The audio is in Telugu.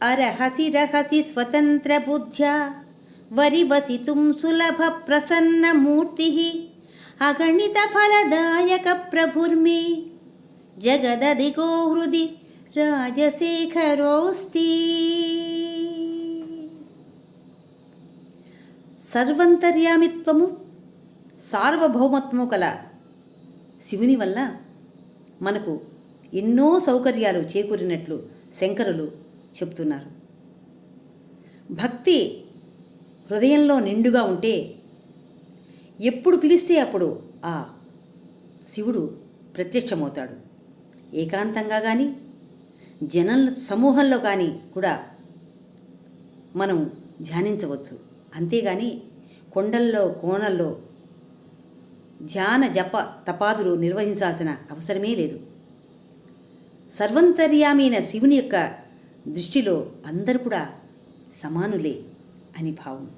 అరహసి రహసి స్వతంత్ర బుద్ధ్యా వరివసితుం సులభ ప్రసన్నమూర్తి అగణిత ఫలదాయక ప్రభుర్మే జగదదిగో హృది రాజశేఖరోస్తి. సర్వంతర్యామిత్వము సార్వభౌమత్వము కల శివుని వల్ల మనకు ఎన్నో సౌకర్యాలు చేకూరినట్లు శంకరులు చెప్తున్నారు. భక్తి హృదయంలో నిండుగా ఉంటే ఎప్పుడు పిలిస్తే అప్పుడు ఆ శివుడు ప్రత్యక్షమవుతాడు. ఏకాంతంగా కానీ జనం సమూహంలో కానీ కూడా మనం ధ్యానించవచ్చు. అంతేగాని కొండల్లో కోణల్లో ధ్యాన జప తపాదులు నిర్వహించాల్సిన అవసరమే లేదు. సర్వంతర్యామైన శివుని యొక్క దృష్టిలో అందరూ కూడా సమానులే అని భావం.